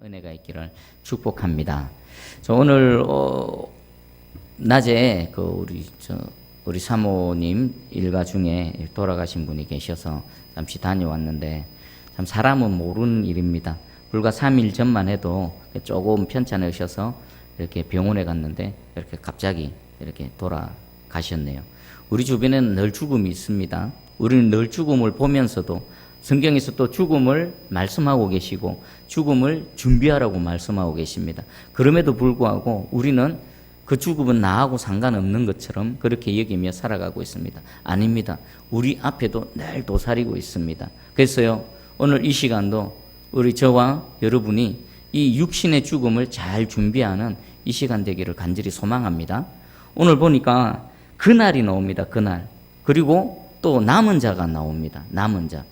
은혜가 있기를 축복합니다. 오늘 낮에 우리 사모님 일가 중에 돌아가신 분이 계셔서 잠시 다녀왔는데 참 사람은 모르는 일입니다. 불과 3일 전만 해도 조금 편찮으셔서 이렇게 병원에 갔는데 이렇게 갑자기 이렇게 돌아가셨네요. 우리 주변에는 늘 죽음이 있습니다. 우리는 늘 죽음을 보면서도 성경에서 또 죽음을 말씀하고 계시고 죽음을 준비하라고 말씀하고 계십니다. 그럼에도 불구하고 우리는 그 죽음은 나하고 상관없는 것처럼 그렇게 여기며 살아가고 있습니다. 아닙니다. 우리 앞에도 늘 도사리고 있습니다. 그래서요, 오늘 이 시간도 우리 저와 여러분이 이 육신의 죽음을 잘 준비하는 이 시간 되기를 간절히 소망합니다. 오늘 보니까 그날이 나옵니다. 그날. 그리고 또 남은 자가 나옵니다. 남은 자.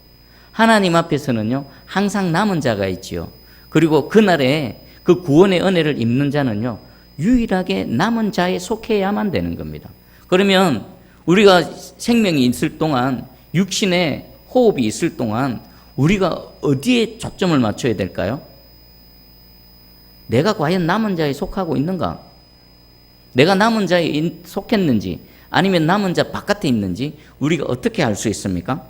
하나님 앞에서는요, 항상 남은 자가 있지요. 그리고 그날에 그 구원의 은혜를 입는 자는요, 유일하게 남은 자에 속해야만 되는 겁니다. 그러면 우리가 생명이 있을 동안, 육신의 호흡이 있을 동안 우리가 어디에 초점을 맞춰야 될까요? 내가 과연 남은 자에 속하고 있는가? 내가 남은 자에 속했는지 아니면 남은 자 바깥에 있는지 우리가 어떻게 알 수 있습니까?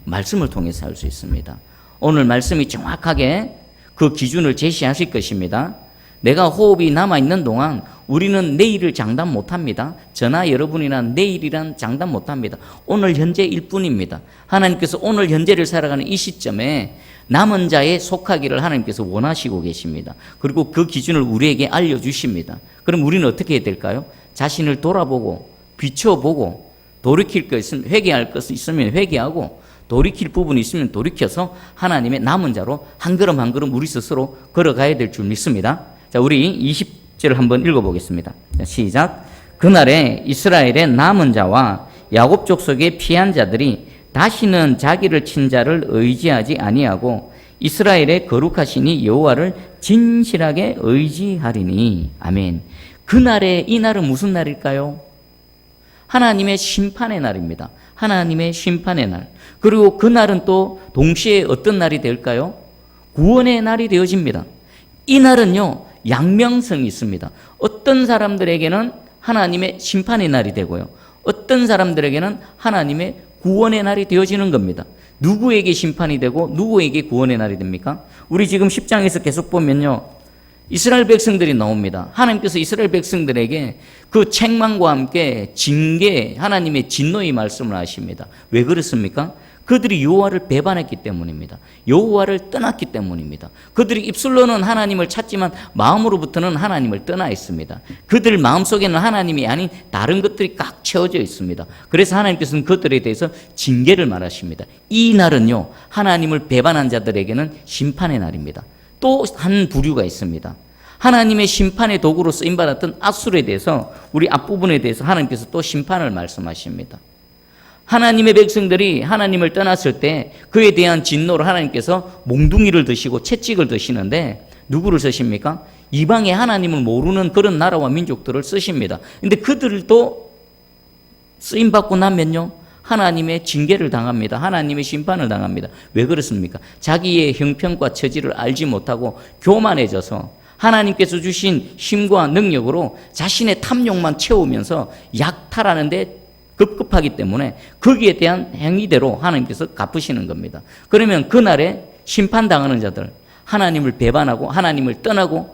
말씀을 통해서 알 수 있습니다. 오늘 말씀이 정확하게 그 기준을 제시하실 것입니다. 내가 호흡이 남아있는 동안 우리는 내일을 장담 못합니다. 저나 여러분이나 내일이란 장담 못합니다. 오늘 현재일 뿐입니다. 하나님께서 오늘 현재를 살아가는 이 시점에 남은 자에 속하기를 하나님께서 원하시고 계십니다. 그리고 그 기준을 우리에게 알려주십니다. 그럼 우리는 어떻게 해야 될까요? 자신을 돌아보고 비춰보고 돌이킬 것 있으면 회개할 것 있으면 회개하고 돌이킬 부분이 있으면 돌이켜서 하나님의 남은 자로 한 걸음 한 걸음 우리 스스로 걸어가야 될 줄 믿습니다. 자, 우리 20절 한번 읽어보겠습니다. 자, 시작. 그날에 이스라엘의 남은 자와 야곱 족속의 피한 자들이 다시는 자기를 친 자를 의지하지 아니하고 이스라엘의 거룩하시니 여호와를 진실하게 의지하리니. 아멘. 그날에 이 날은 무슨 날일까요? 하나님의 심판의 날입니다. 하나님의 심판의 날. 그리고 그 날은 또 동시에 어떤 날이 될까요? 구원의 날이 되어집니다. 이 날은요, 양명성이 있습니다. 어떤 사람들에게는 하나님의 심판의 날이 되고요, 어떤 사람들에게는 하나님의 구원의 날이 되어지는 겁니다. 누구에게 심판이 되고 누구에게 구원의 날이 됩니까? 우리 지금 10장에서 계속 보면요, 이스라엘 백성들이 나옵니다. 하나님께서 이스라엘 백성들에게 그 책망과 함께 징계, 하나님의 진노의 말씀을 하십니다. 왜 그렇습니까? 그들이 여호와를 배반했기 때문입니다. 여호와를 떠났기 때문입니다. 그들이 입술로는 하나님을 찾지만 마음으로부터는 하나님을 떠나 있습니다. 그들 마음속에는 하나님이 아닌 다른 것들이 꽉 채워져 있습니다. 그래서 하나님께서는 그들에 대해서 징계를 말하십니다. 이 날은요, 하나님을 배반한 자들에게는 심판의 날입니다. 또 한 부류가 있습니다. 하나님의 심판의 도구로 쓰임받았던 앗술에 대해서, 우리 앞부분에 대해서 하나님께서 또 심판을 말씀하십니다. 하나님의 백성들이 하나님을 떠났을 때 그에 대한 진노를 하나님께서 몽둥이를 드시고 채찍을 드시는데 누구를 쓰십니까? 이방의 하나님을 모르는 그런 나라와 민족들을 쓰십니다. 근데 그들도 쓰임받고 나면요, 하나님의 징계를 당합니다. 하나님의 심판을 당합니다. 왜 그렇습니까? 자기의 형편과 처지를 알지 못하고 교만해져서 하나님께서 주신 힘과 능력으로 자신의 탐욕만 채우면서 약탈하는 데 급급하기 때문에 거기에 대한 행위대로 하나님께서 갚으시는 겁니다. 그러면 그날에 심판당하는 자들, 하나님을 배반하고 하나님을 떠나고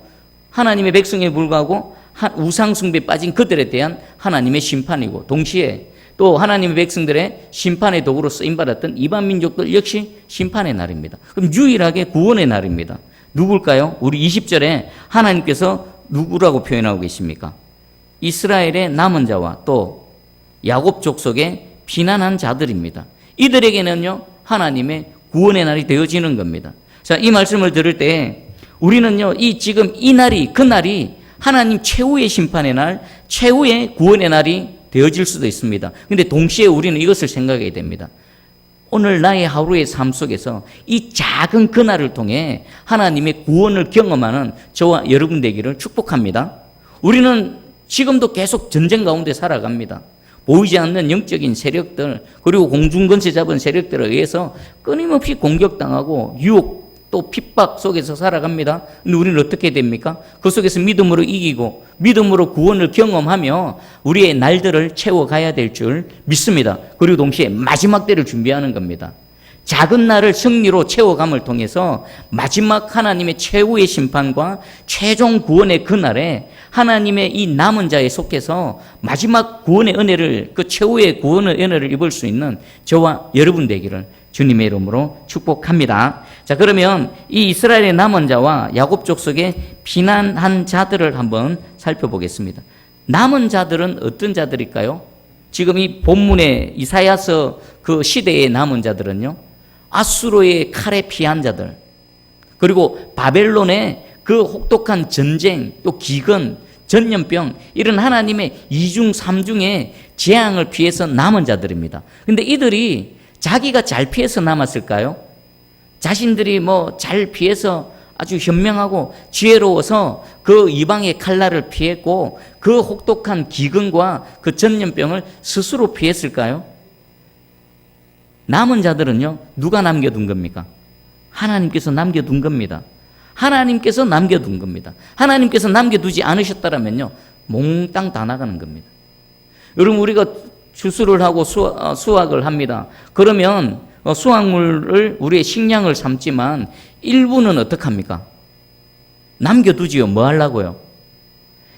하나님의 백성에 불과하고 우상숭배에 빠진 그들에 대한 하나님의 심판이고, 동시에 또 하나님의 백성들의 심판의 도구로 쓰임받았던 이방 민족들 역시 심판의 날입니다. 그럼 유일하게 구원의 날입니다. 누굴까요? 우리 20절에 하나님께서 누구라고 표현하고 계십니까? 이스라엘의 남은 자와 또 야곱 족속의 피난한 자들입니다. 이들에게는요, 하나님의 구원의 날이 되어지는 겁니다. 자, 이 말씀을 들을 때 우리는요, 지금 이 날이, 그 날이 하나님 최후의 심판의 날, 최후의 구원의 날이 되어질 수도 있습니다. 근데 동시에 우리는 이것을 생각해야 됩니다. 오늘 나의 하루의 삶 속에서 이 작은 그날을 통해 하나님의 구원을 경험하는 저와 여러분 되기를 축복합니다. 우리는 지금도 계속 전쟁 가운데 살아갑니다. 보이지 않는 영적인 세력들, 그리고 공중권세 잡은 세력들에 의해서 끊임없이 공격당하고 또 핍박 속에서 살아갑니다. 근데 우리는 어떻게 됩니까? 그 속에서 믿음으로 이기고 믿음으로 구원을 경험하며 우리의 날들을 채워가야 될 줄 믿습니다. 그리고 동시에 마지막 때를 준비하는 겁니다. 작은 날을 승리로 채워감을 통해서 마지막 하나님의 최후의 심판과 최종 구원의 그날에 하나님의 이 남은 자에 속해서 마지막 구원의 은혜를, 그 최후의 구원의 은혜를 입을 수 있는 저와 여러분 되기를 주님의 이름으로 축복합니다. 자, 그러면 이 이스라엘의 남은 자와 야곱 족속의 피난한 자들을 한번 살펴보겠습니다. 남은 자들은 어떤 자들일까요? 지금 이 본문의 이사야서 그 시대의 남은 자들은요, 아수르의 칼에 피한 자들, 그리고 바벨론의 그 혹독한 전쟁, 또 기근, 전염병, 이런 하나님의 이중 삼중의 재앙을 피해서 남은 자들입니다. 근데 이들이 자기가 잘 피해서 남았을까요? 자신들이 뭐 잘 피해서 아주 현명하고 지혜로워서 그 이방의 칼날을 피했고 그 혹독한 기근과 그 전염병을 스스로 피했을까요? 남은 자들은요, 누가 남겨둔 겁니까? 하나님께서 남겨둔 겁니다. 하나님께서 남겨둔 겁니다. 하나님께서 남겨두지 않으셨다면요, 몽땅 다 나가는 겁니다. 여러분, 우리가 추수를 하고 수확을 합니다. 그러면 수확물을 우리의 식량을 삼지만 일부는 어떡합니까? 남겨두지요. 뭐 하려고요?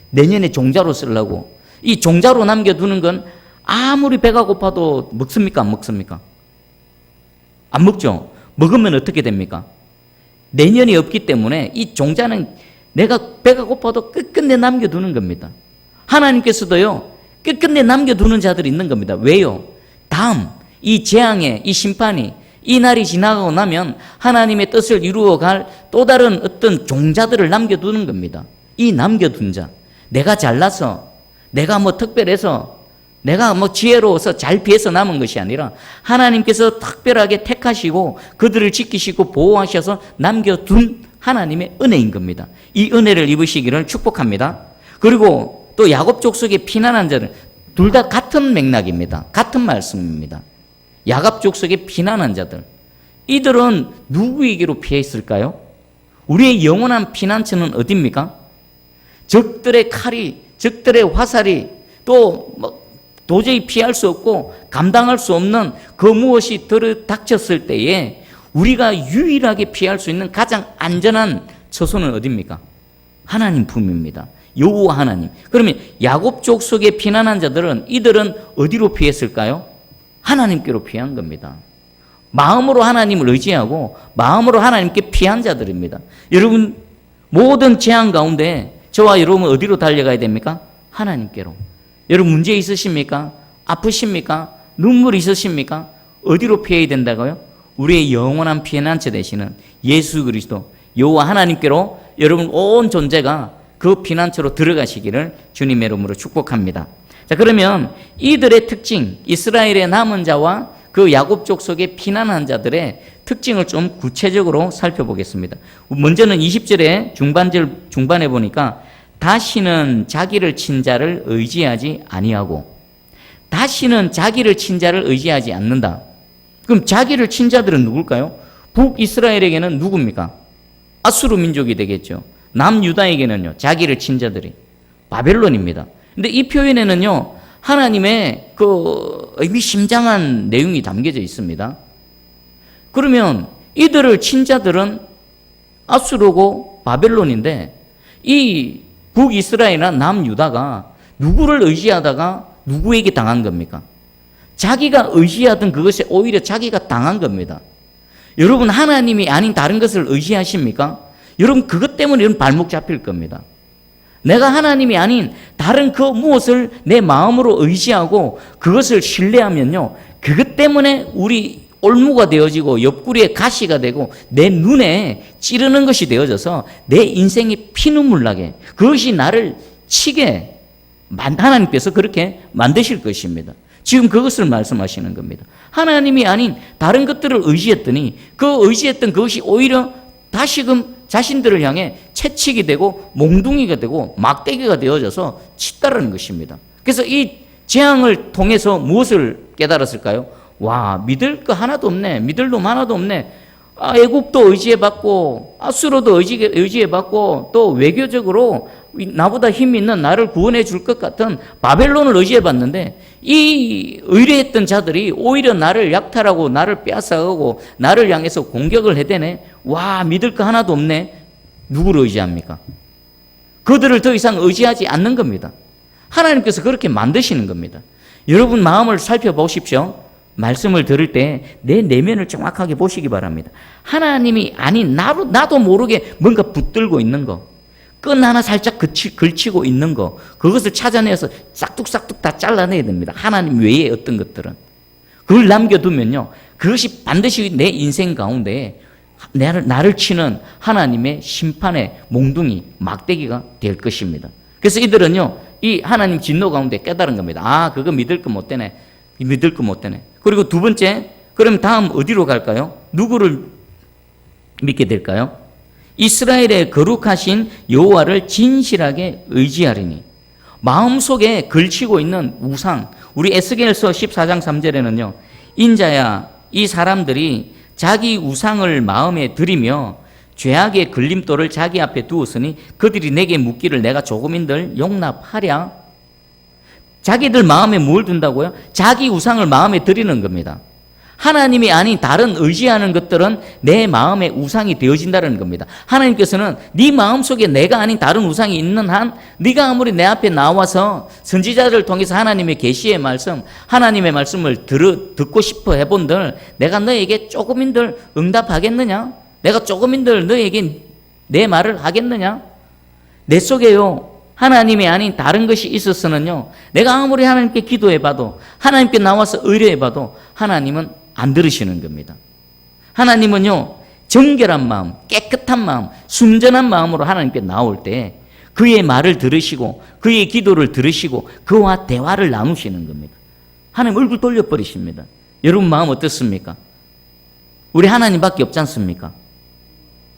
내년에 종자로 쓰려고. 이 종자로 남겨두는 건 아무리 배가 고파도 먹습니까? 안 먹습니까? 안 먹죠. 먹으면 어떻게 됩니까? 내년이 없기 때문에 이 종자는 내가 배가 고파도 끝끝내 남겨두는 겁니다. 하나님께서도요, 끝끝내 남겨두는 자들이 있는 겁니다. 왜요? 다음 이 재앙의 이 심판이 이 날이 지나가고 나면 하나님의 뜻을 이루어갈 또 다른 어떤 종자들을 남겨두는 겁니다. 이 남겨둔 자, 내가 잘나서, 내가 뭐 특별해서, 내가 뭐 지혜로워서 잘 피해서 남은 것이 아니라 하나님께서 특별하게 택하시고 그들을 지키시고 보호하셔서 남겨둔 하나님의 은혜인 겁니다. 이 은혜를 입으시기를 축복합니다. 그리고 또 야곱 족속의 피난한 자들, 둘 다 같은 맥락입니다. 같은 말씀입니다. 야곱 족속의 피난한 자들, 이들은 누구에게로 피해 있을까요? 우리의 영원한 피난처는 어디입니까? 적들의 칼이, 적들의 화살이, 또 도저히 피할 수 없고 감당할 수 없는 그 무엇이 들이닥쳤을 때에 우리가 유일하게 피할 수 있는 가장 안전한 처소는 어디입니까? 하나님 품입니다. 여호와 하나님. 그러면 야곱 족속의 피난한 자들은, 이들은 어디로 피했을까요? 하나님께로 피한 겁니다. 마음으로 하나님을 의지하고 마음으로 하나님께 피한 자들입니다. 여러분, 모든 재앙 가운데 저와 여러분은 어디로 달려가야 됩니까? 하나님께로. 여러분, 문제 있으십니까? 아프십니까? 눈물 있으십니까? 어디로 피해야 된다고요? 우리의 영원한 피난처 되시는 예수 그리스도 여호와 하나님께로 여러분 온 존재가 그 피난처로 들어가시기를 주님의 이름으로 축복합니다. 자, 그러면 이들의 특징, 이스라엘의 남은 자와 그 야곱 족속의 피난한 자들의 특징을 좀 구체적으로 살펴보겠습니다. 먼저는 20절의 중반에 보니까 다시는 자기를 친 자를 의지하지 아니하고, 다시는 자기를 친 자를 의지하지 않는다. 그럼 자기를 친 자들은 누굴까요? 북이스라엘에게는 누굽니까? 아수르 민족이 되겠죠. 남유다에게는요, 자기를 친 자들이 바벨론입니다. 근데 이 표현에는요, 하나님의 그 의미심장한 내용이 담겨져 있습니다. 그러면 이들을 친 자들은 아수르고 바벨론인데, 이 북이스라엘이나 남유다가 누구를 의지하다가 누구에게 당한 겁니까? 자기가 의지하던 그것이 오히려 자기가 당한 겁니다. 여러분, 하나님이 아닌 다른 것을 의지하십니까? 여러분, 그것 때문에 여러분 발목 잡힐 겁니다. 내가 하나님이 아닌 다른 그 무엇을 내 마음으로 의지하고 그것을 신뢰하면요, 그것 때문에 우리 올무가 되어지고 옆구리에 가시가 되고 내 눈에 찌르는 것이 되어져서 내 인생이 피눈물 나게, 그것이 나를 치게 하나님께서 그렇게 만드실 것입니다. 지금 그것을 말씀하시는 겁니다. 하나님이 아닌 다른 것들을 의지했더니 그 의지했던 그것이 오히려 다시금 자신들을 향해 채찍이 되고 몽둥이가 되고 막대기가 되어져서 치따르는 것입니다. 그래서 이 재앙을 통해서 무엇을 깨달았을까요? 와, 믿을 거 하나도 없네. 믿을 놈 하나도 없네. 애굽도 의지해봤고 아수르도 의지해봤고 또 외교적으로 나보다 힘 있는 나를 구원해 줄 것 같은 바벨론을 의지해봤는데 이 의뢰했던 자들이 오히려 나를 약탈하고 나를 빼앗아가고 나를 향해서 공격을 해대네. 와, 믿을 거 하나도 없네. 누구를 의지합니까? 그들을 더 이상 의지하지 않는 겁니다. 하나님께서 그렇게 만드시는 겁니다. 여러분 마음을 살펴보십시오. 말씀을 들을 때 내 내면을 정확하게 보시기 바랍니다. 하나님이 아닌 나도 모르게 뭔가 붙들고 있는 거, 끈 하나 살짝 걸치고 있는 거, 그것을 찾아내서 싹둑싹둑 다 잘라내야 됩니다. 하나님 외에 어떤 것들은. 그걸 남겨두면요, 그것이 반드시 내 인생 가운데 나를 치는 하나님의 심판의 몽둥이, 막대기가 될 것입니다. 그래서 이들은요, 이 하나님 진노 가운데 깨달은 겁니다. 아, 그거 믿을 거 못 되네. 믿을 거 못 되네. 그리고 두 번째, 그럼 다음 어디로 갈까요? 누구를 믿게 될까요? 이스라엘의 거룩하신 여호와를 진실하게 의지하리니. 마음속에 걸치고 있는 우상, 우리 에스겔서 14장 3절에는요, 인자야, 이 사람들이 자기 우상을 마음에 들이며 죄악의 걸림돌을 자기 앞에 두었으니 그들이 내게 묻기를 내가 조금인들 용납하랴. 자기들 마음에 뭘 둔다고요? 자기 우상을 마음에 들이는 겁니다. 하나님이 아닌 다른 의지하는 것들은 내 마음의 우상이 되어진다는 겁니다. 하나님께서는 네 마음속에 내가 아닌 다른 우상이 있는 한 네가 아무리 내 앞에 나와서 선지자를 통해서 하나님의 계시의 말씀, 하나님의 말씀을 듣고 싶어 해본들 내가 너에게 조금인들 응답하겠느냐? 내가 조금인들 너에게 내 말을 하겠느냐? 내 속에요, 하나님이 아닌 다른 것이 있었으면요, 내가 아무리 하나님께 기도해봐도, 하나님께 나와서 의뢰해봐도 하나님은 안 들으시는 겁니다. 하나님은요, 정결한 마음, 깨끗한 마음, 순전한 마음으로 하나님께 나올 때 그의 말을 들으시고 그의 기도를 들으시고 그와 대화를 나누시는 겁니다. 하나님 얼굴 돌려버리십니다. 여러분 마음 어떻습니까? 우리 하나님밖에 없지 않습니까?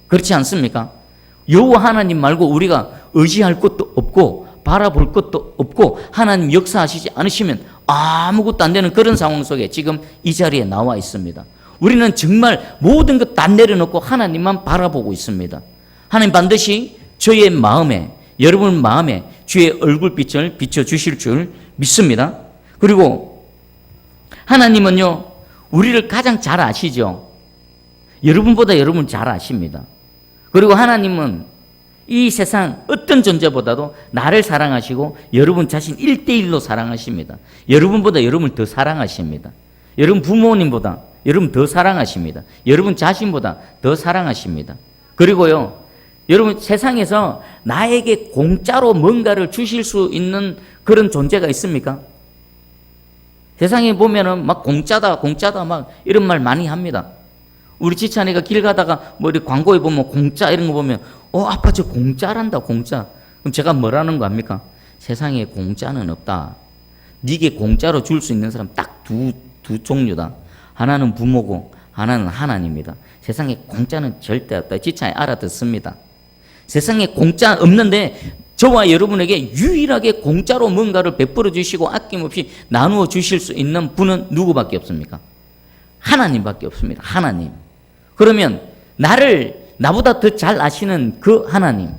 그렇지 않습니까? 여호와 하나님 말고 우리가 의지할 것도 없고 바라볼 것도 없고 하나님 역사하시지 않으시면 아무것도 안 되는 그런 상황 속에 지금 이 자리에 나와 있습니다. 우리는 정말 모든 것 다 내려놓고 하나님만 바라보고 있습니다. 하나님 반드시 저의 마음에, 여러분 마음에 주의 얼굴빛을 비춰주실 줄 믿습니다. 그리고 하나님은요, 우리를 가장 잘 아시죠. 여러분보다 여러분 잘 아십니다. 그리고 하나님은 이 세상 어떤 존재보다도 나를 사랑하시고 여러분 자신 1대1로 사랑하십니다. 여러분보다 여러분을 더 사랑하십니다. 여러분 부모님보다 여러분 더 사랑하십니다. 여러분 자신보다 더 사랑하십니다. 그리고요, 여러분 세상에서 나에게 공짜로 뭔가를 주실 수 있는 그런 존재가 있습니까? 세상에 보면은 막 공짜다 막 이런 말 많이 합니다. 우리 지찬이가 길 가다가 뭐 이렇게 광고에 보면 공짜 이런 거 보면 아빠 저 공짜란다 공짜. 그럼 제가 뭐라는 거 압니까? 세상에 공짜는 없다. 네게 공짜로 줄 수 있는 사람 딱 두 종류다. 하나는 부모고 하나는 하나님이다. 세상에 공짜는 절대 없다. 지찬이 알아듣습니다. 세상에 공짜 없는데 저와 여러분에게 유일하게 공짜로 뭔가를 베풀어 주시고 아낌없이 나누어 주실 수 있는 분은 누구밖에 없습니까? 하나님밖에 없습니다. 하나님. 그러면 나보다 더 잘 아시는 그 하나님,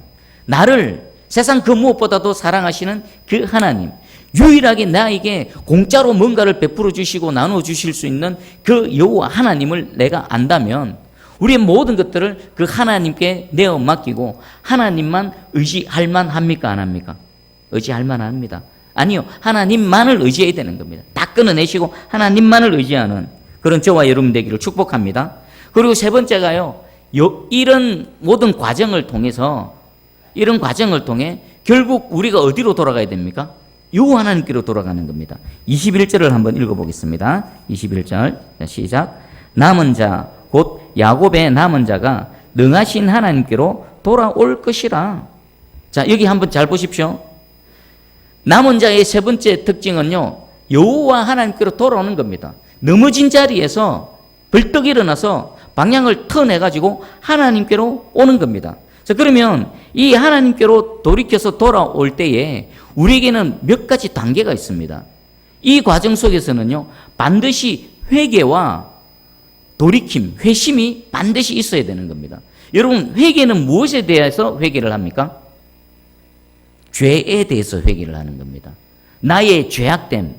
나를 세상 그 무엇보다도 사랑하시는 그 하나님, 유일하게 나에게 공짜로 뭔가를 베풀어 주시고 나누어 주실 수 있는 그 여호와 하나님을 내가 안다면 우리의 모든 것들을 그 하나님께 내어 맡기고 하나님만 의지할 만합니까? 안 합니까? 의지할 만합니다. 아니요, 하나님만을 의지해야 되는 겁니다. 다 끊어내시고 하나님만을 의지하는 그런 저와 여러분 되기를 축복합니다. 그리고 세 번째가요, 이런 모든 과정을 통해서, 이런 과정을 통해 결국 우리가 어디로 돌아가야 됩니까? 여호와 하나님께로 돌아가는 겁니다. 21절을 한번 읽어보겠습니다. 21절 시작. 남은 자 곧 야곱의 남은 자가 능하신 하나님께로 돌아올 것이라. 자, 여기 한번 잘 보십시오. 남은 자의 세 번째 특징은요, 여호와 하나님께로 돌아오는 겁니다. 넘어진 자리에서 벌떡 일어나서 방향을 터내가지고 하나님께로 오는 겁니다. 자, 그러면 이 하나님께로 돌이켜서 돌아올 때에 우리에게는 몇 가지 단계가 있습니다. 이 과정 속에서는요, 반드시 회개와 돌이킴, 회심이 반드시 있어야 되는 겁니다. 여러분, 회개는 무엇에 대해서 회개를 합니까? 죄에 대해서 회개를 하는 겁니다. 나의 죄악됨.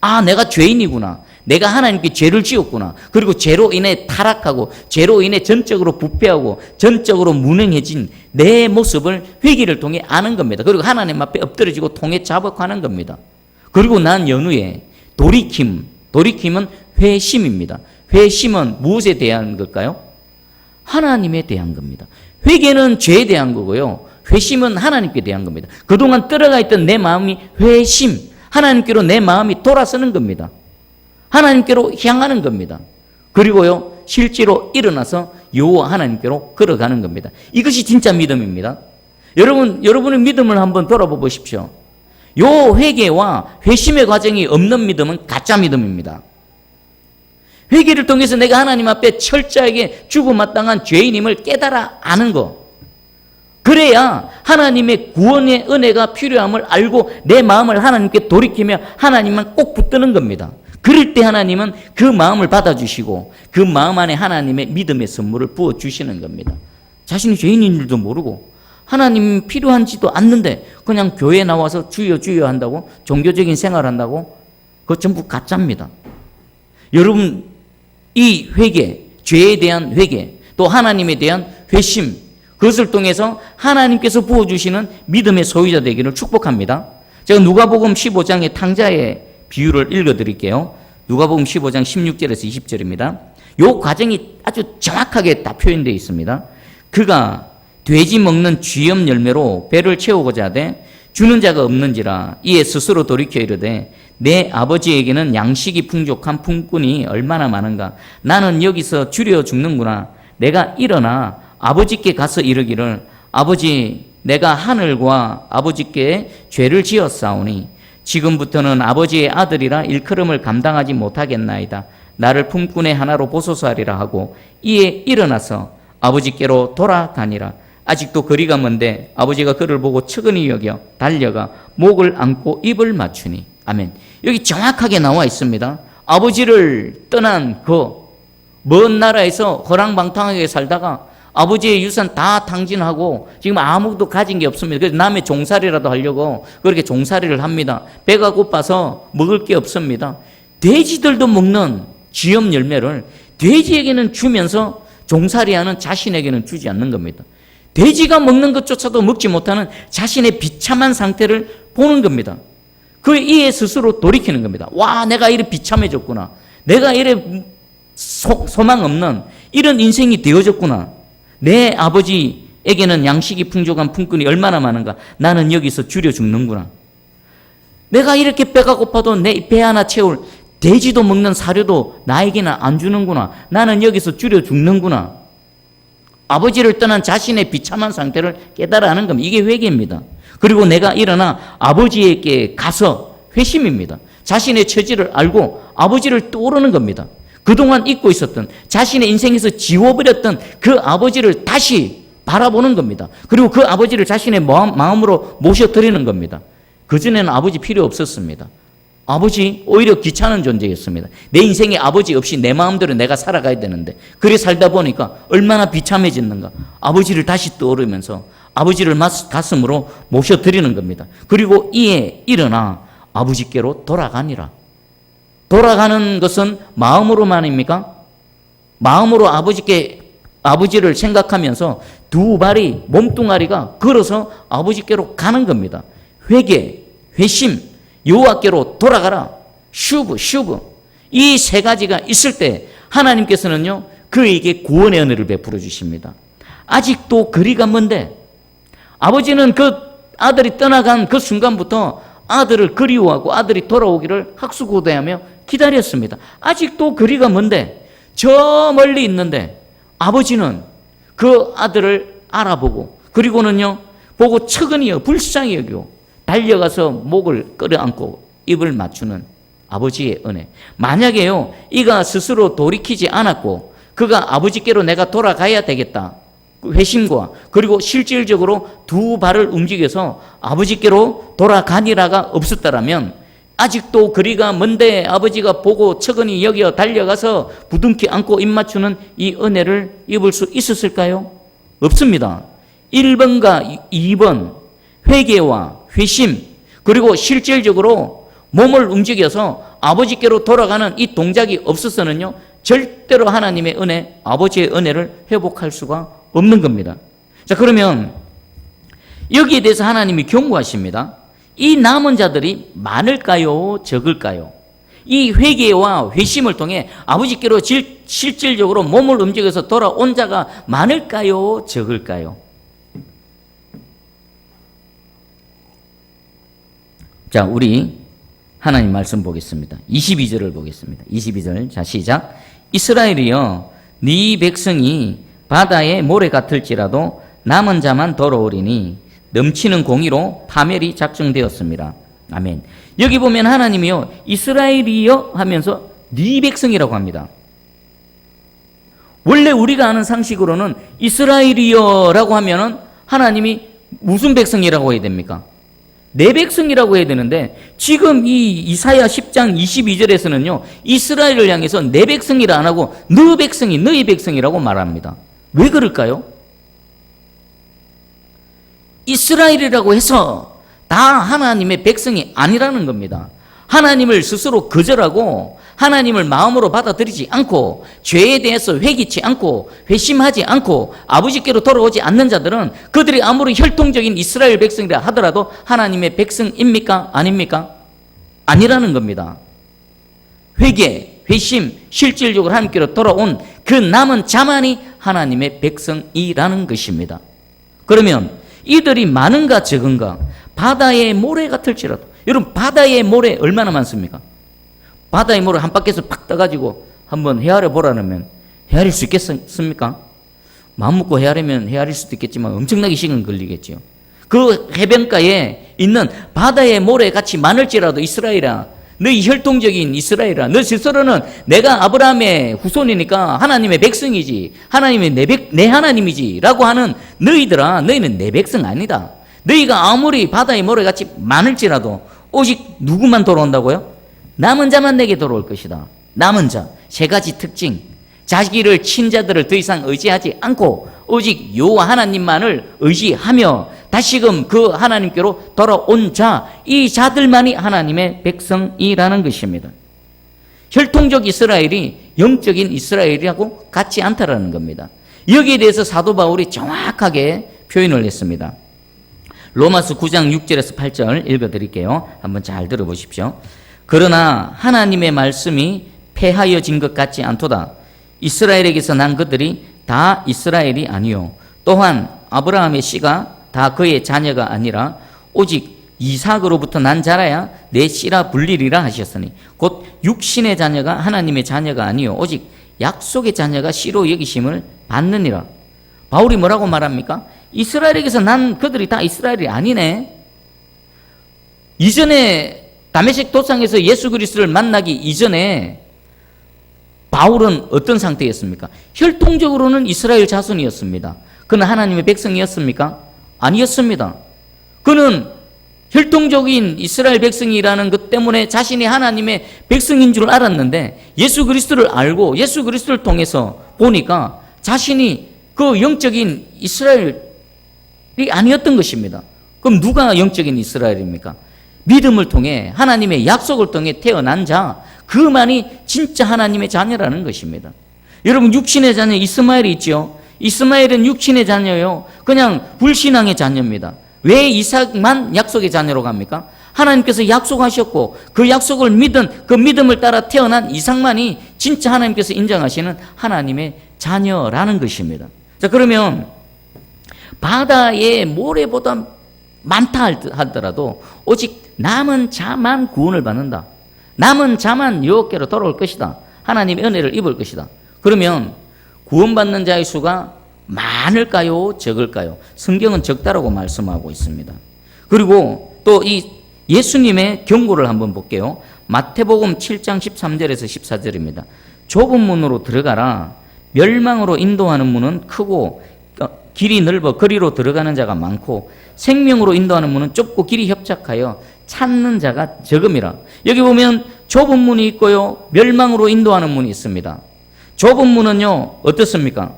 아, 내가 죄인이구나. 내가 하나님께 죄를 지었구나. 그리고 죄로 인해 타락하고 죄로 인해 전적으로 부패하고 전적으로 무능해진 내 모습을 회개를 통해 아는 겁니다. 그리고 하나님 앞에 엎드려지고 통해 자복하는 겁니다. 그리고 난 연후에 돌이킴은 회심입니다. 회심은 무엇에 대한 걸까요? 하나님에 대한 겁니다. 회개는 죄에 대한 거고요. 회심은 하나님께 대한 겁니다. 그동안 떨어가 있던 내 마음이 회심, 하나님께로 내 마음이 돌아서는 겁니다. 하나님께로 향하는 겁니다. 그리고요, 실제로 일어나서 여호와 하나님께로 걸어가는 겁니다. 이것이 진짜 믿음입니다. 여러분의 믿음을 한번 돌아보 보십시오. 요 회개와 회심의 과정이 없는 믿음은 가짜 믿음입니다. 회개를 통해서 내가 하나님 앞에 철저하게 죽음마땅한 죄인임을 깨달아 아는 거. 그래야 하나님의 구원의 은혜가 필요함을 알고 내 마음을 하나님께 돌이키며 하나님만 꼭 붙드는 겁니다. 그럴 때 하나님은 그 마음을 받아주시고 그 마음 안에 하나님의 믿음의 선물을 부어주시는 겁니다. 자신이 죄인인 줄도 모르고 하나님 필요한지도 않는데 그냥 교회에 나와서 주여 주여 한다고 종교적인 생활한다고 그거 전부 가짜입니다. 여러분, 이 회개, 죄에 대한 회개, 또 하나님에 대한 회심, 그것을 통해서 하나님께서 부어주시는 믿음의 소유자 되기를 축복합니다. 제가 누가복음 15장의 탕자의 비유를 읽어드릴게요. 누가복음 15장 16절에서 20절입니다. 이 과정이 아주 정확하게 다 표현되어 있습니다. 그가 돼지 먹는 쥐염 열매로 배를 채우고자 하되 주는 자가 없는지라 이에 스스로 돌이켜 이르되 내 아버지에게는 양식이 풍족한 품꾼이 얼마나 많은가. 나는 여기서 줄여 죽는구나. 내가 일어나 아버지께 가서 이르기를 아버지, 내가 하늘과 아버지께 죄를 지었사오니 지금부터는 아버지의 아들이라 일컬음을 감당하지 못하겠나이다. 나를 품꾼의 하나로 보소서 하리라 하고 이에 일어나서 아버지께로 돌아가니라. 아직도 거리가 먼데 아버지가 그를 보고 측은히 여겨 달려가 목을 안고 입을 맞추니. 아멘. 여기 정확하게 나와 있습니다. 아버지를 떠난 그 먼 나라에서 허랑방탕하게 살다가 아버지의 유산 다 탕진하고 지금 아무것도 가진 게 없습니다. 그래서 남의 종살이라도 하려고 그렇게 종살이를 합니다. 배가 고파서 먹을 게 없습니다. 돼지들도 먹는 쥐염 열매를 돼지에게는 주면서 종살이하는 자신에게는 주지 않는 겁니다. 돼지가 먹는 것조차도 먹지 못하는 자신의 비참한 상태를 보는 겁니다. 그 이에 스스로 돌이키는 겁니다. 와, 내가 이래 비참해졌구나. 내가 이래 소망 없는 이런 인생이 되어졌구나. 내 아버지에게는 양식이 풍족한 품꾼이 얼마나 많은가. 나는 여기서 줄여 죽는구나. 내가 이렇게 배가 고파도 내 배 하나 채울 돼지도 먹는 사료도 나에게는 안 주는구나. 나는 여기서 줄여 죽는구나. 아버지를 떠난 자신의 비참한 상태를 깨달아하는 겁니다. 이게 회개입니다. 그리고 내가 일어나 아버지에게 가서 회심입니다. 자신의 처지를 알고 아버지를 떠오르는 겁니다. 그동안 잊고 있었던 자신의 인생에서 지워버렸던 그 아버지를 다시 바라보는 겁니다. 그리고 그 아버지를 자신의 마음으로 모셔드리는 겁니다. 그전에는 아버지 필요 없었습니다. 아버지 오히려 귀찮은 존재였습니다. 내 인생에 아버지 없이 내 마음대로 내가 살아가야 되는데 그래 살다 보니까 얼마나 비참해졌는가. 아버지를 다시 떠오르면서 아버지를 가슴으로 모셔드리는 겁니다. 그리고 이에 일어나 아버지께로 돌아가니라. 돌아가는 것은 마음으로만입니까? 마음으로 아버지를 생각하면서 두 발이 몸뚱아리가 걸어서 아버지께로 가는 겁니다. 회개, 회심, 여호와께로 돌아가라. 슈브. 이 세 가지가 있을 때 하나님께서는요 그에게 구원의 은혜를 베풀어 주십니다. 아직도 거리가 먼데 아버지는 그 아들이 떠나간 그 순간부터 아들을 그리워하고 아들이 돌아오기를 학수고대하며 기다렸습니다. 아직도 거리가 먼데 저 멀리 있는데 아버지는 그 아들을 알아보고 그리고는요 보고 측은히 불쌍히 여기고 달려가서 목을 끌어안고 입을 맞추는 아버지의 은혜. 만약에요 이가 스스로 돌이키지 않았고 그가 아버지께로 내가 돌아가야 되겠다 회심과 그리고 실질적으로 두 발을 움직여서 아버지께로 돌아가니라가 없었다라면 아직도 거리가 먼데 아버지가 보고 척은히 여겨 달려가서 부둥켜 안고 입 맞추는 이 은혜를 입을 수 있었을까요? 없습니다. 1번과 2번 회개와 회심, 그리고 실질적으로 몸을 움직여서 아버지께로 돌아가는 이 동작이 없어서는요, 절대로 하나님의 은혜, 아버지의 은혜를 회복할 수가 없는 겁니다. 자, 그러면 여기에 대해서 하나님이 경고하십니다. 이 남은 자들이 많을까요? 적을까요? 이 회개와 회심을 통해 아버지께로 실질적으로 몸을 움직여서 돌아온 자가 많을까요? 적을까요? 자, 우리 하나님 말씀 보겠습니다. 22절을 보겠습니다. 22절. 자, 시작. 이스라엘이여, 네 백성이 바다의 모래 같을지라도 남은 자만 돌아오리니 넘치는 공의로 파멸이 작정되었습니다. 아멘. 여기 보면 하나님이요, 이스라엘이여 하면서 네 백성이라고 합니다. 원래 우리가 아는 상식으로는 이스라엘이여라고 하면은 하나님이 무슨 백성이라고 해야 됩니까? 내 백성이라고 해야 되는데, 지금 이 이사야 10장 22절에서는요, 이스라엘을 향해서 내 백성이라 안 하고 너 백성이, 너희 백성이라고 말합니다. 왜 그럴까요? 이스라엘이라고 해서 다 하나님의 백성이 아니라는 겁니다. 하나님을 스스로 거절하고 하나님을 마음으로 받아들이지 않고 죄에 대해서 회개치 않고 회심하지 않고 아버지께로 돌아오지 않는 자들은 그들이 아무리 혈통적인 이스라엘 백성이라 하더라도 하나님의 백성입니까? 아닙니까? 아니라는 겁니다. 회개, 회심, 실질적으로 하나님께로 돌아온 그 남은 자만이 하나님의 백성이라는 것입니다. 그러면 이들이 많은가 적은가? 바다의 모래 같을지라도. 여러분, 바다의 모래 얼마나 많습니까? 바다의 모래 한 바퀴에서 팍 떠가지고 한번 헤아려 보라면 헤아릴 수 있겠습니까? 마음 먹고 헤아리면 헤아릴 수도 있겠지만 엄청나게 시간 걸리겠죠. 그 해변가에 있는 바다의 모래 같이 많을지라도 이스라엘아, 너희 혈통적인 이스라엘아, 너 스스로는 내가 아브라함의 후손이니까 하나님의 백성이지, 하나님이 내 하나님이지 라고 하는 너희들아, 너희는 내 백성 아니다. 너희가 아무리 바다의 모래같이 많을지라도 오직 누구만 돌아온다고요? 남은 자만 내게 돌아올 것이다. 남은 자, 세 가지 특징. 자기를 친자들을 더 이상 의지하지 않고 오직 여호와 하나님만을 의지하며 다시금 그 하나님께로 돌아온 자, 이 자들만이 하나님의 백성이라는 것입니다. 혈통적 이스라엘이 영적인 이스라엘이라고 같지 않다라는 겁니다. 여기에 대해서 사도 바울이 정확하게 표현을 했습니다. 로마서 9장 6절에서 8절 읽어드릴게요. 한번 잘 들어보십시오. 그러나 하나님의 말씀이 패하여진 것 같지 않도다. 이스라엘에게서 난 그들이 다 이스라엘이 아니요, 또한 아브라함의 씨가 다 그의 자녀가 아니라 오직 이삭으로부터 난 자라야 내 씨라 불리리라 하셨으니 곧 육신의 자녀가 하나님의 자녀가 아니요 오직 약속의 자녀가 씨로 여기심을 받느니라. 바울이 뭐라고 말합니까? 이스라엘에게서 난 그들이 다 이스라엘이 아니네. 이전에 다메섹 도상에서 예수 그리스도를 만나기 이전에 바울은 어떤 상태였습니까? 혈통적으로는 이스라엘 자손이었습니다. 그는 하나님의 백성이었습니까? 아니었습니다. 그는 혈통적인 이스라엘 백성이라는 것 때문에 자신이 하나님의 백성인 줄 알았는데 예수 그리스도를 알고 예수 그리스도를 통해서 보니까 자신이 그 영적인 이스라엘이 아니었던 것입니다. 그럼 누가 영적인 이스라엘입니까? 믿음을 통해 하나님의 약속을 통해 태어난 자, 그만이 진짜 하나님의 자녀라는 것입니다. 여러분, 육신의 자녀 이스마엘이 있죠. 이스마엘은 육신의 자녀요, 그냥 불신앙의 자녀입니다. 왜 이삭만 약속의 자녀로 갑니까? 하나님께서 약속하셨고 그 약속을 믿은, 그 믿음을 따라 태어난 이삭만이 진짜 하나님께서 인정하시는 하나님의 자녀라는 것입니다. 자, 그러면 바다의 모래보다 많다 하더라도 오직 남은 자만 구원을 받는다. 남은 자만 여호와께로 돌아올 것이다. 하나님의 은혜를 입을 것이다. 그러면 구원받는 자의 수가 많을까요? 적을까요? 성경은 적다라고 말씀하고 있습니다. 그리고 또 이 예수님의 경고를 한번 볼게요. 마태복음 7장 13절에서 14절입니다. 좁은 문으로 들어가라. 멸망으로 인도하는 문은 크고 길이 넓어 거리로 들어가는 자가 많고 생명으로 인도하는 문은 좁고 길이 협착하여 찾는 자가 적음이라. 여기 보면 좁은 문이 있고요, 멸망으로 인도하는 문이 있습니다. 좁은 문은요, 어떻습니까?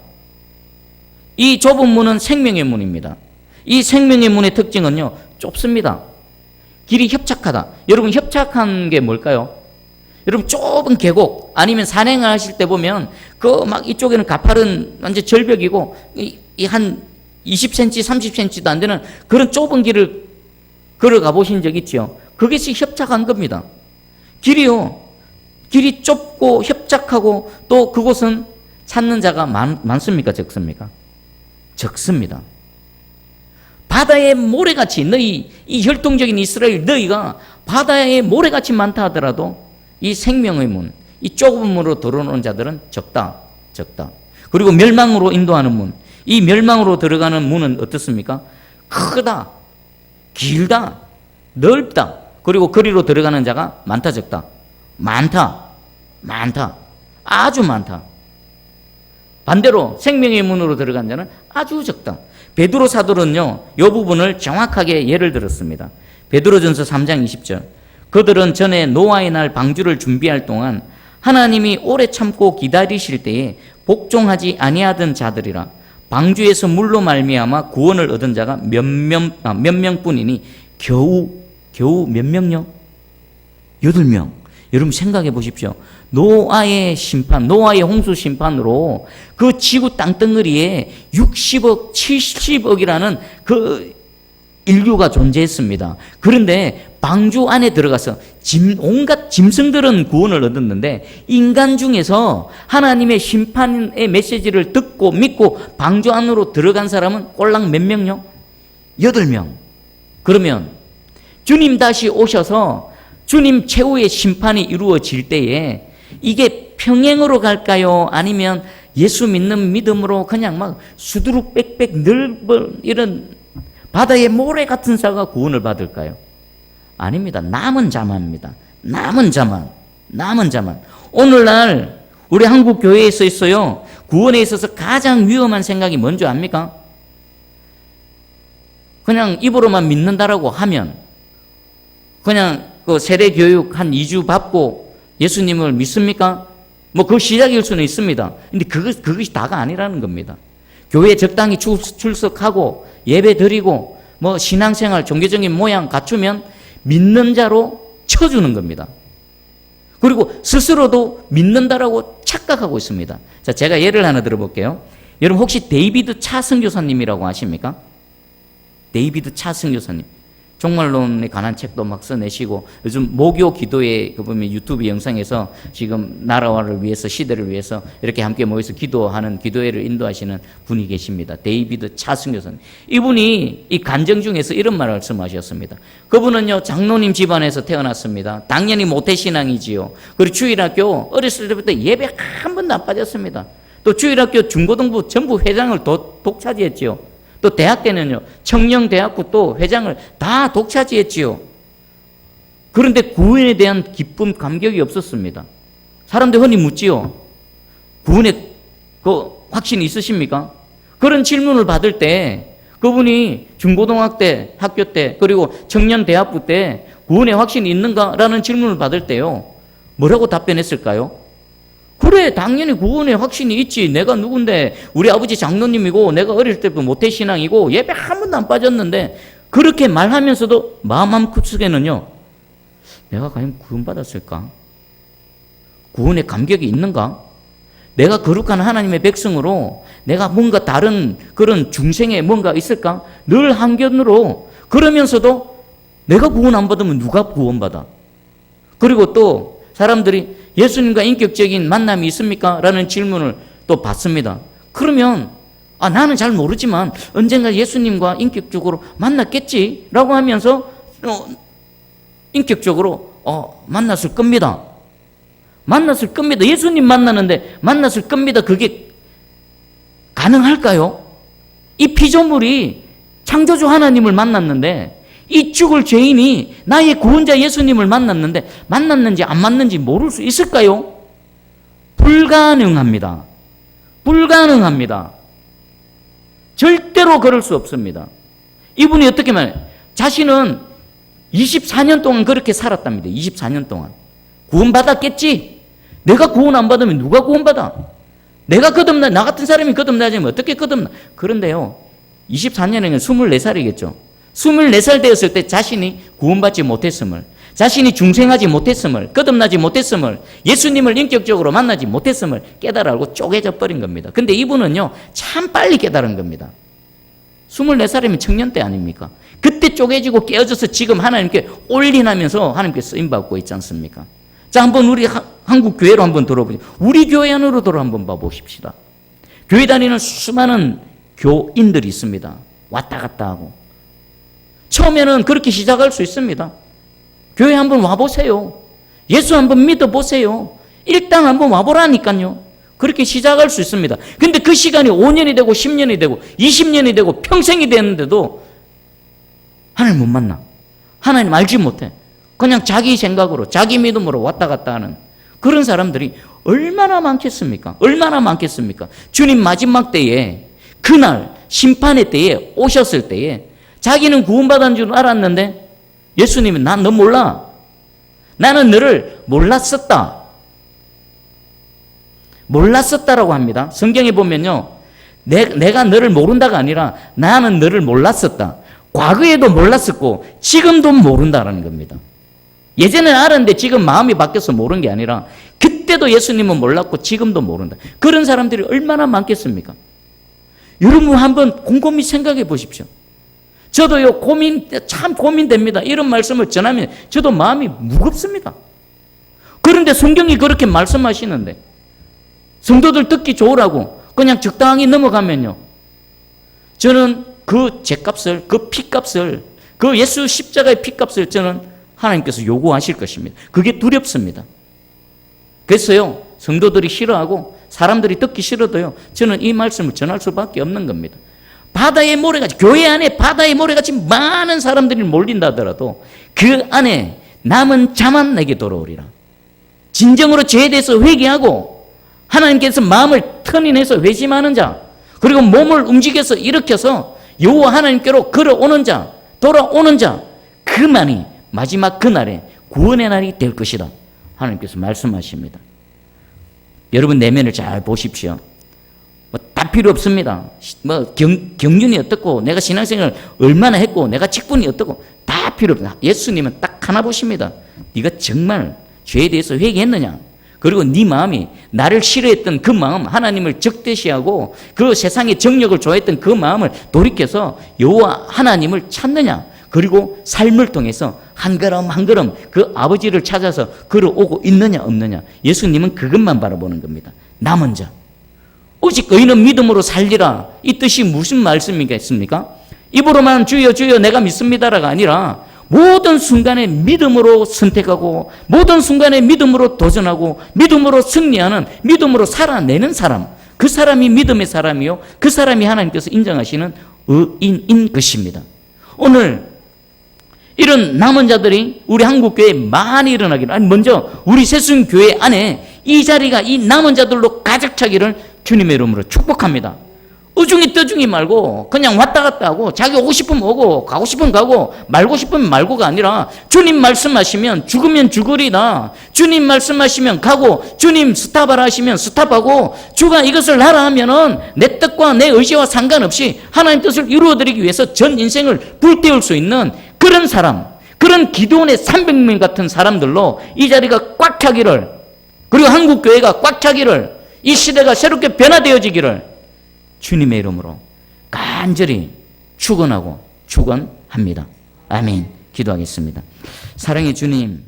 이 좁은 문은 생명의 문입니다. 이 생명의 문의 특징은요, 좁습니다. 길이 협착하다. 여러분, 협착한 게 뭘까요? 여러분, 좁은 계곡 아니면 산행을 하실 때 보면 그 막 이쪽에는 가파른 완전 절벽이고 한 20cm, 30cm도 안 되는 그런 좁은 길을 걸어가 보신 적 있죠? 그것이 협착한 겁니다. 길이 좁고 협착하고 또 그곳은 찾는 자가 많습니까? 적습니까? 적습니다. 바다의 모래같이 이 혈통적인 이스라엘 너희가 바다의 모래같이 많다 하더라도 이 생명의 문, 이 좁은 문으로 들어오는 자들은 적다. 그리고 멸망으로 인도하는 문, 이 멸망으로 들어가는 문은 어떻습니까? 크다, 길다, 넓다. 그리고 거리로 들어가는 자가 많다, 적다. 많다. 아주 많다. 반대로 생명의 문으로 들어간 자는 아주 적다. 베드로 사도는요, 이 부분을 정확하게 예를 들었습니다. 베드로전서 3장 20절. 그들은 전에 노아의 날 방주를 준비할 동안 하나님이 오래 참고 기다리실 때에 복종하지 아니하던 자들이라. 방주에서 물로 말미암아 구원을 얻은 자가 몇 명뿐이니 겨우 몇 명요? 8명. 여러분 생각해 보십시오. 노아의 심판, 노아의 홍수 심판으로 그 지구 땅덩어리에 60억, 70억이라는 그 인류가 존재했습니다. 그런데 방주 안에 들어가서 온갖 짐승들은 구원을 얻었는데 인간 중에서 하나님의 심판의 메시지를 듣고 믿고 방주 안으로 들어간 사람은 꼴랑 몇 명요? 8명. 그러면 주님 다시 오셔서 주님 최후의 심판이 이루어질 때에 이게 평행으로 갈까요? 아니면 예수 믿는 믿음으로 그냥 막 수두룩 빽빽 넓은 이런 바다의 모래 같은 자가 구원을 받을까요? 아닙니다. 남은 자만입니다. 남은 자만. 오늘날 우리 한국 교회에서 있어요. 구원에 있어서 가장 위험한 생각이 뭔지 압니까? 그냥 입으로만 믿는다라고 하면 그냥 그 세례 교육 한 2주 받고 예수님을 믿습니까? 뭐 그 시작일 수는 있습니다. 근데 그것이 다가 아니라는 겁니다. 교회에 적당히 출석하고 예배 드리고 뭐 신앙생활 종교적인 모양 갖추면 믿는 자로 쳐주는 겁니다. 그리고 스스로도 믿는다라고 착각하고 있습니다. 자, 제가 예를 하나 들어볼게요. 여러분 혹시 데이비드 차 선교사님이라고 아십니까? 데이비드 차 선교사님. 종말론에 관한 책도 막 써내시고 요즘 모교 기도회 그 보면 유튜브 영상에서 지금 나라를 위해서 시대를 위해서 이렇게 함께 모여서 기도하는 기도회를 인도하시는 분이 계십니다. 데이비드 차 선교사님. 이분이 이 간증 중에서 이런 말씀하셨습니다. 그분은요 장로님 집안에서 태어났습니다. 당연히 모태신앙이지요. 그리고 주일학교 어렸을 때부터 예배 한 번도 안 빠졌습니다. 또 주일학교 중고등부 전부 회장을 독차지했지요. 또 대학 때는요 청령대학교 또 회장을 다 독차지했지요. 그런데 구원에 대한 기쁨 감격이 없었습니다. 사람들 흔히 묻지요. 구원에 그 확신이 있으십니까? 그런 질문을 받을 때 그분이 중고등학교 때 그리고 청년대학부 때 구원에 확신이 있는가라는 질문을 받을 때요 뭐라고 답변했을까요? 그래 당연히 구원에 확신이 있지. 내가 누군데 우리 아버지 장로님이고 내가 어릴 때부터 모태신앙이고 예배 한 번도 안 빠졌는데 그렇게 말하면서도 마음 한구석에는요 내가 과연 구원받았을까? 구원에 감격이 있는가? 내가 거룩한 하나님의 백성으로 내가 뭔가 다른 그런 중생에 뭔가 있을까? 늘 한견으로 그러면서도 내가 구원 안 받으면 누가 구원받아? 그리고 또 사람들이 예수님과 인격적인 만남이 있습니까? 라는 질문을 또 받습니다. 그러면 나는 잘 모르지만 언젠가 예수님과 인격적으로 만났겠지 라고 하면서 인격적으로 만났을 겁니다. 예수님 만나는데 만났을 겁니다. 그게 가능할까요? 이 피조물이 창조주 하나님을 만났는데 이 죽을 죄인이 나의 구원자 예수님을 만났는데 만났는지 안 만났는지 모를 수 있을까요? 불가능합니다. 절대로 그럴 수 없습니다. 이분이 어떻게 말해요? 자신은 24년 동안 그렇게 살았답니다. 24년 동안. 구원받았겠지? 내가 구원 안 받으면 누가 구원받아? 내가 거듭나, 나 같은 사람이 거듭나지 면 어떻게 거듭나? 그런데요, 24년에는 24살이겠죠. 24살 되었을 때 자신이 구원받지 못했음을, 자신이 중생하지 못했음을, 거듭나지 못했음을, 예수님을 인격적으로 만나지 못했음을 깨달아 알고 쪼개져 버린 겁니다. 근데 이분은요, 참 빨리 깨달은 겁니다. 24살이면 청년 때 아닙니까? 그때 쪼개지고 깨어져서 지금 하나님께 올인하면서 하나님께 쓰임받고 있지 않습니까? 자, 한번 우리 한국 교회로 한번 들어보죠. 우리 교회 안으로 들어 한번 봐보십시다. 교회 다니는 수많은 교인들이 있습니다. 왔다 갔다 하고. 처음에는 그렇게 시작할 수 있습니다. 교회 한번 와보세요. 예수 한번 믿어보세요. 일단 한번 와보라니까요. 그렇게 시작할 수 있습니다. 근데 그 시간이 5년이 되고 10년이 되고 20년이 되고 평생이 되는데도 하나님 못 만나. 하나님 알지 못해. 그냥 자기 생각으로, 자기 믿음으로 왔다 갔다 하는 그런 사람들이 얼마나 많겠습니까? 얼마나 많겠습니까? 주님 마지막 때에, 그날 심판의 때에 오셨을 때에 자기는 구원받은 줄 알았는데 예수님이 난 너 몰라. 나는 너를 몰랐었다. 몰랐었다라고 합니다. 성경에 보면요, 내가 너를 모른다가 아니라 나는 너를 몰랐었다. 과거에도 몰랐었고 지금도 모른다라는 겁니다. 예전에는 알았는데 지금 마음이 바뀌어서 모르는 게 아니라 그때도 예수님은 몰랐고 지금도 모른다. 그런 사람들이 얼마나 많겠습니까? 여러분 한번 곰곰이 생각해 보십시오. 저도요, 참 고민됩니다. 이런 말씀을 전하면 저도 마음이 무겁습니다. 그런데 성경이 그렇게 말씀하시는데 성도들 듣기 좋으라고 그냥 적당히 넘어가면요, 저는 그 죗값을, 그 피값을, 그 예수 십자가의 피값을 저는 하나님께서 요구하실 것입니다. 그게 두렵습니다. 그래서요, 성도들이 싫어하고 사람들이 듣기 싫어도요, 저는 이 말씀을 전할 수밖에 없는 겁니다. 바다의 모래같이, 교회 안에 바다의 모래같이 많은 사람들이 몰린다 하더라도 그 안에 남은 자만 내게 돌아오리라. 진정으로 죄에 대해서 회개하고 하나님께서 마음을 터닝해서 회심하는 자, 그리고 몸을 움직여서 일으켜서 여호와 하나님께로 걸어오는 자, 돌아오는 자, 그만이 마지막 그날에 구원의 날이 될 것이다. 하나님께서 말씀하십니다. 여러분 내면을 잘 보십시오. 다 필요 없습니다. 경륜이 어떻고 내가 신앙생활을 얼마나 했고 내가 직분이 어떻고 다 필요 없습니다. 예수님은 딱 하나 보십니다. 네가 정말 죄에 대해서 회개했느냐? 그리고 네 마음이 나를 싫어했던 그 마음, 하나님을 적대시하고 그 세상의 정력을 좋아했던 그 마음을 돌이켜서 여호와 하나님을 찾느냐? 그리고 삶을 통해서 한 걸음 한 걸음 그 아버지를 찾아서 걸어오고 있느냐 없느냐. 예수님은 그것만 바라보는 겁니다. 남은 자, 오직 너희는 믿음으로 살리라. 이 뜻이 무슨 말씀이겠습니까? 입으로만 주여 주여 내가 믿습니다라가 아니라 모든 순간에 믿음으로 선택하고 모든 순간에 믿음으로 도전하고 믿음으로 승리하는, 믿음으로 살아내는 사람, 그 사람이 믿음의 사람이요, 그 사람이 하나님께서 인정하시는 의인인 것입니다. 오늘 이런 남은 자들이 우리 한국교회에 많이 일어나기를, 아니 먼저 우리 새순교회 안에 이 자리가 이 남은 자들로 가득 차기를 주님의 이름으로 축복합니다. 의중이 떠중이 말고 그냥 왔다 갔다 하고 자기 오고 싶으면 오고 가고 싶으면 가고 말고 싶으면 말고가 아니라 주님 말씀하시면 죽으면 죽으리다. 주님 말씀하시면 가고 주님 스탑하라 하시면 스탑하고 주가 이것을 하라 하면은 내 뜻과 내 의지와 상관없이 하나님 뜻을 이루어드리기 위해서 전 인생을 불태울 수 있는 그런 사람, 그런 기도원의 300명 같은 사람들로 이 자리가 꽉 차기를, 그리고 한국교회가 꽉 차기를, 이 시대가 새롭게 변화되어지기를 주님의 이름으로 간절히 축원하고 축원합니다. 아멘. 기도하겠습니다. 사랑의 주님,